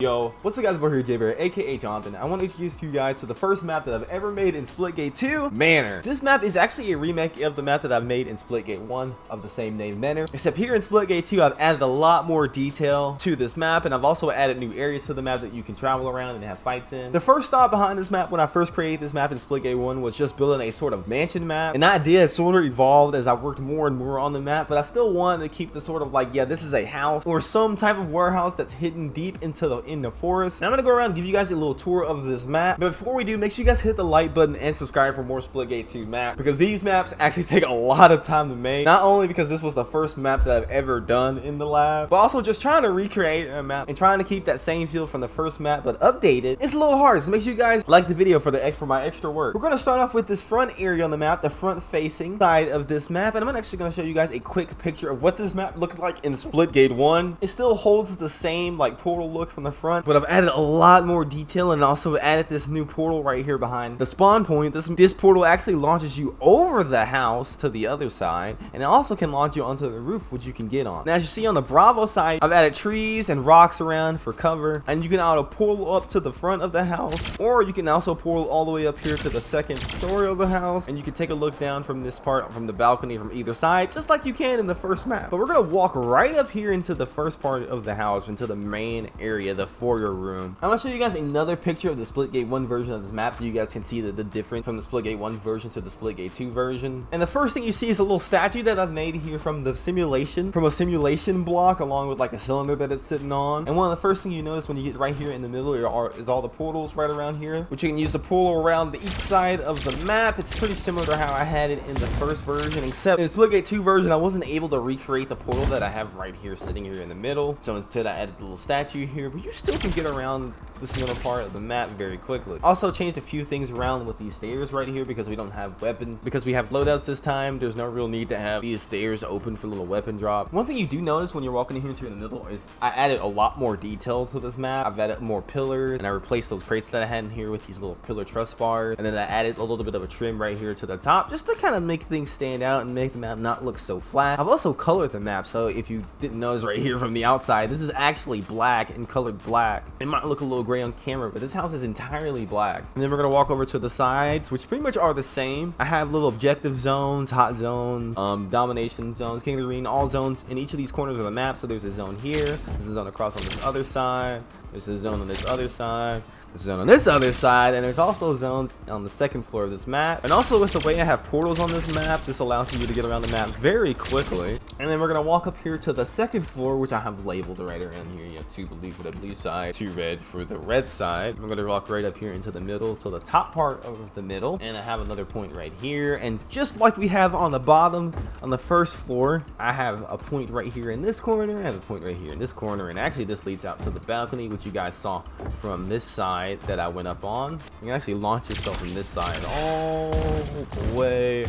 Yo, what's up guys, we're here, JBear, aka Jonathan. I want to introduce you guys to the first map that I've ever made in Splitgate 2, Manor. This map is actually a remake of the map that I've made in Splitgate 1 of the same name, Manor. Except here in Splitgate 2, I've added a lot more detail to this map, and I've also added new areas to the map that you can travel around and have fights in. The first thought behind this map when I first created this map in Splitgate 1 was just building a sort of mansion map. And that idea has sort of evolved as I worked more and more on the map, but I still wanted to keep the sort of like, yeah, this is a house or some type of warehouse that's hidden deep into the forest. And I'm gonna go around and give you guys a little tour of this map. But before we do, make sure you guys hit the like button and subscribe for more Splitgate 2 map, because these maps actually take a lot of time to make. Not only because this was the first map that I've ever done in the lab, but also just trying to recreate a map and trying to keep that same feel from the first map but update it. It's a little hard, so make sure you guys like the video for my extra work. We're gonna start off with this front area on the map, the front facing side of this map, and I'm actually gonna show you guys a quick picture of what this map looked like in Splitgate 1. It still holds the same like portal look from the front, but I've added a lot more detail and also added this new portal right here behind the spawn point. This portal actually launches you over the house to the other side, and it also can launch you onto the roof, which you can get on. Now, as you see on the Bravo side, I've added trees and rocks around for cover, and you can auto portal up to the front of the house, or you can also portal all the way up here to the second story of the house, and you can take a look down from this part, from the balcony from either side, just like you can in the first map. But we're gonna walk right up here into the first part of the house, into the main area, the foyer room. I'm gonna show you guys another picture of the Splitgate 1 version of this map so you guys can see the difference from the Splitgate 1 version to the Splitgate 2 version. And the first thing you see is a little statue that I've made here from a simulation block, along with like a cylinder that it's sitting on. And one of the first things you notice when you get right here in the middle is all the portals right around here, which you can use to portal around each side of the map. It's pretty similar to how I had it in the first version, except in the Splitgate 2 version I wasn't able to recreate the portal that I have right here sitting here in the middle. So instead I added the little statue here, but you still can get around this middle part of the map very quickly. Also changed a few things around with these stairs right here because we don't have weapons. Because we have loadouts this time, there's no real need to have these stairs open for little weapon drop. One thing you do notice when you're walking in here in the middle is I added a lot more detail to this map. I've added more pillars, and I replaced those crates that I had in here with these little pillar truss bars. And then I added a little bit of a trim right here to the top just to kind of make things stand out and make the map not look so flat. I've also colored the map, so if you didn't notice right here from the outside, this is actually black and colored black. It might look a little gray on camera, but this house is entirely black. And then we're gonna walk over to the sides, which pretty much are the same. I have little objective zones, hot zone, domination zones, king of the ring, all zones in each of these corners of the map. So there's a zone here, there's a zone across on this other side, there's a zone on this other side, there's a zone on this other side, and there's also zones on the second floor of this map. And also with the way I have portals on this map, this allows you to get around the map very quickly. And then we're gonna walk up here to the second floor, which I have labeled right around here. You have 2 blue for the blue side, 2 red for the red side. We're gonna walk right up here into the middle, to the top part of the middle, and I have another point right here. And just like we have on the bottom on the first floor, I have a point right here in this corner, I have a point right here in this corner, and actually this leads out to the balcony, which you guys saw from this side that I went up on. You can actually launch yourself from this side all the way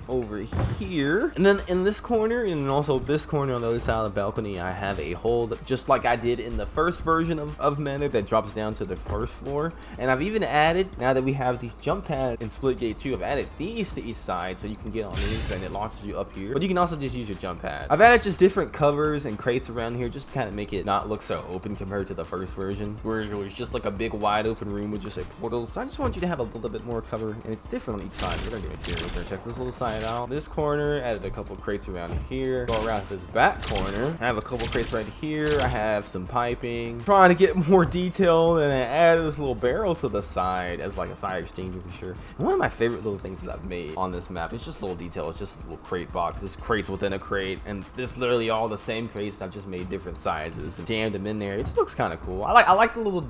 over here. And then in this corner, and also this corner on the other side of the balcony, I have a hole that, just like I did in the first version of Manor, that drops down to the first floor. And I've even added, now that we have the jump pad in Splitgate 2, I've added these to each side so you can get on these and it launches you up here. But you can also just use your jump pad. I've added just different covers and crates around here just to kind of make it not look so open compared to the first version, where it was just like a big wide open room with just a portal. So I just want you to have a little bit more cover, and it's different on each side. We're gonna do it here. We're gonna check this little side out. This corner, added a couple crates around here. Go around this back corner, I have a couple crates right here. I have some piping, trying to get more detail, and I added this little barrel to the side as like a fire extinguisher for sure. And one of my favorite little things that I've made on this map, it's just little detail, it's just a little crate box. This crates within a crate, and this literally all the same crates. I've just made different sizes and jammed them in there. It just looks kind of cool. I like the little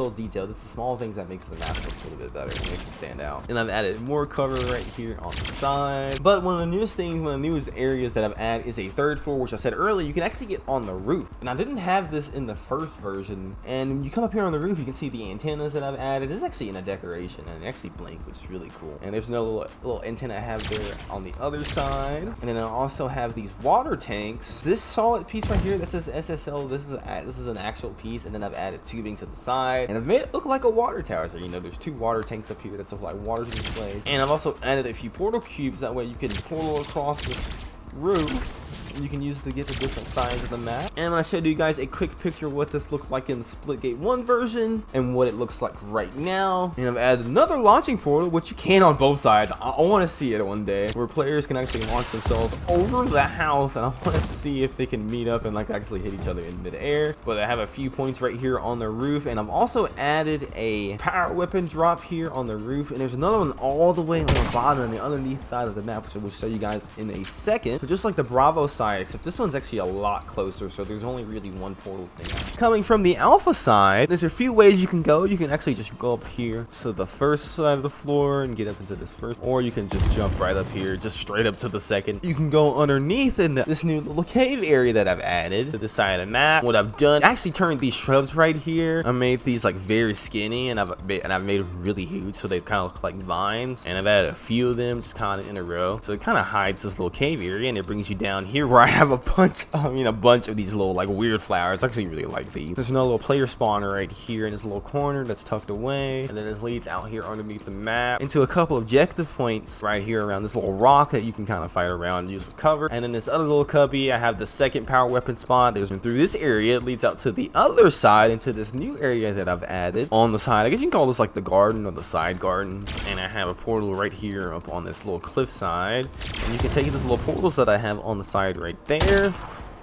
detail. It's the small things that makes the map look a little bit better, it makes it stand out. And I've added more cover right here on the side. But one of the newest things, one of the newest areas that I've added is a third floor, which I said earlier, you can actually get on the roof. And I didn't have this in the first version. And when you come up here on the roof, you can see the antennas that I've added. This is actually in a decoration, and it actually blink, which is really cool. And there's no little antenna I have there on the other side. And then I also have these water tanks. This solid piece right here that says SSL, this is an actual piece. And then I've added tubing to the side, and I've made it look like a water tower. So you know, there's 2 water tanks up here that supply water to this place. And I've also added a few portal cubes, that way you can portal across this roof You can use it to get to different sides of the map. And I'm going to show you guys a quick picture of what this looked like in the Splitgate 1 version and what it looks like right now. And I've added another launching portal, which you can on both sides. I want to see it one day, where players can actually launch themselves over the house, and I want to see if they can meet up and like actually hit each other in midair. But I have a few points right here on the roof, and I've also added a power weapon drop here on the roof, and there's another one all the way on the bottom on the underneath side of the map, which I will show you guys in a second. So just like the Bravo side, except this one's actually a lot closer, so there's only really one portal thing. Coming from the Alpha side, there's a few ways you can go. You can actually just go up here to the first side of the floor and get up into this first, or you can just jump right up here, just straight up to the second. You can go underneath in this new little cave area that I've added to the side of the map. What I've done, I actually turned these shrubs right here. I made these like very skinny, and I've made them really huge, so they kind of look like vines. And I've added a few of them just kind of in a row, so it kind of hides this little cave area, and it brings you down here where I have a bunch of these little like weird flowers. I actually really like these. There's another little player spawner right here in this little corner that's tucked away, and then this leads out here underneath the map into a couple objective points right here around this little rock that you can kind of fight around and use for cover. And then this other little cubby, I have the second power weapon spot. There's through this area, it leads out to the other side into this new area that I've added on the side. I guess you can call this like the garden or the side garden. And I have a portal right here up on this little cliff side, and you can take these little portals that I have on the side right there,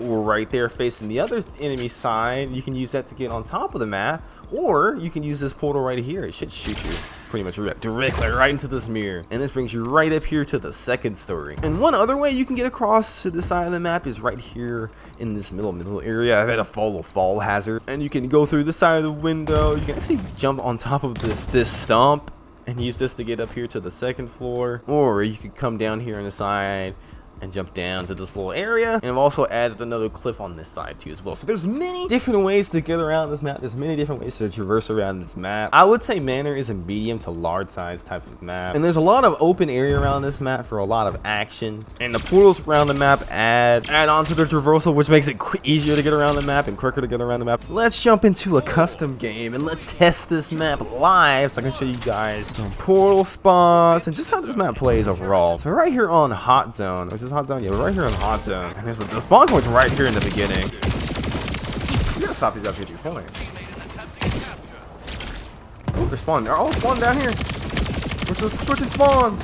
or right there facing the other enemy side. You can use that to get on top of the map, or you can use this portal right here. It should shoot you pretty much directly right into this mirror, and this brings you right up here to the second story. And one other way you can get across to the side of the map is right here in this middle area. I've had a fall hazard, and you can go through the side of the window. You can actually jump on top of this stump and use this to get up here to the second floor, or you could come down here on the side and jump down to this little area. And I've also added another cliff on this side too as well. So there's many different ways to get around this map. There's many different ways to traverse around this map. I would say Manor is a medium to large size type of map, and there's a lot of open area around this map for a lot of action, and the portals around the map add on to the traversal, which makes it easier to get around the map and quicker to get around the map. Let's jump into a custom game and let's test this map live so I can show you guys some portal spots and just how this map plays overall. So right here on Hot Zone, which is Hot Zone? Yeah, we're right here in Hot Zone. And there's the spawn point's right here in the beginning. You gotta stop these up here, dude. Come here. Oh, they're spawning. They're all spawning down here. We're switching spawns.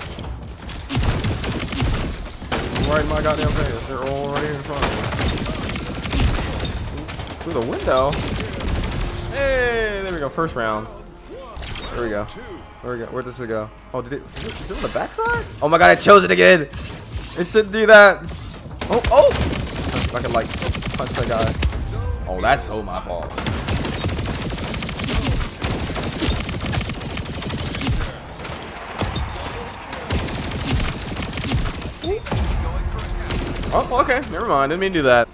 Right in my goddamn face. They're all right here in front of me. Through the window. Hey, there we go. First round. There we go. Where we go? Where does it go? Oh, is it on the backside? Oh my god, I chose it again. It shouldn't do that. Oh! I can like punch that guy. Oh, that's so my fault. Oh, okay. Never mind. Didn't mean to do that.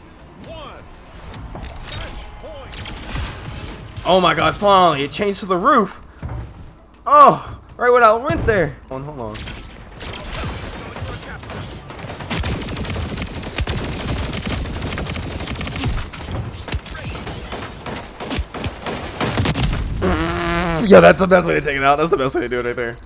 Oh my god, finally. It changed to the roof. Oh, right when I went there. Hold on. Yeah, that's the best way to take it out. That's the best way to do it right there.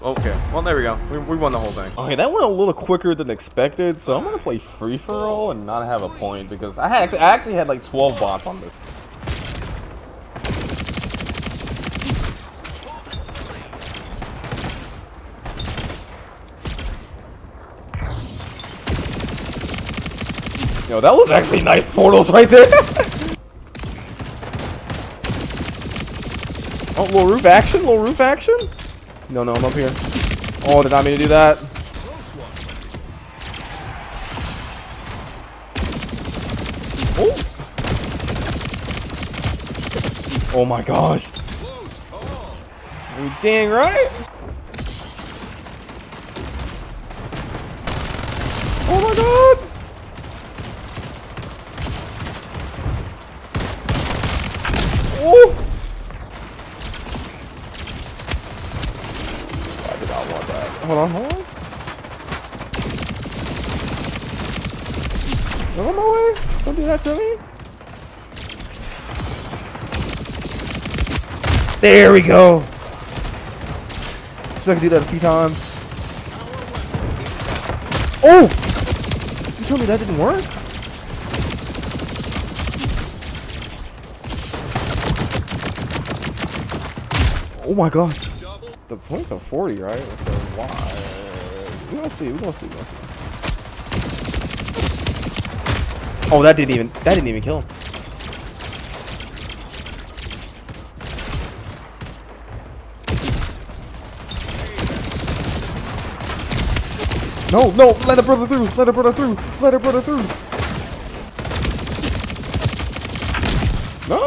Okay, well there we go. We won the whole thing. Okay, that went a little quicker than expected, so I'm gonna play free for all and not have a point because I actually had like 12 bots on this. Yo, that was actually nice portals right there. Oh, little roof action? No, I'm up here. Oh, did not mean to do that. Oh! Oh my gosh. You dang right. Oh my god. Oh! Hold on. Go on my way. Don't do that to me. There we go. So I can do that a few times. Oh! You told me that didn't work? Oh my god. The points are 40, right? So why? We're gonna see. Oh, that didn't even kill him. No, let a brother through. No.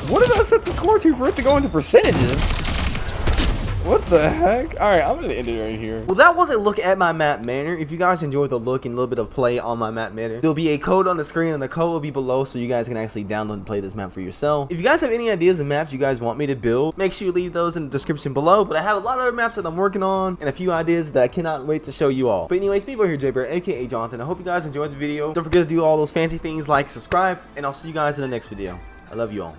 What did I set the score to for it to go into percentages? What the heck? Alright, I'm gonna end it right here. Well, that was a look at my map Manor. If you guys enjoyed the look and a little bit of play on my map Manor, there'll be a code on the screen and the code will be below so you guys can actually download and play this map for yourself. If you guys have any ideas of maps you guys want me to build, make sure you leave those in the description below. But I have a lot of other maps that I'm working on and a few ideas that I cannot wait to show you all. But anyways, people here, Jay Bear, aka Jonathan. I hope you guys enjoyed the video. Don't forget to do all those fancy things like subscribe, and I'll see you guys in the next video. I love you all.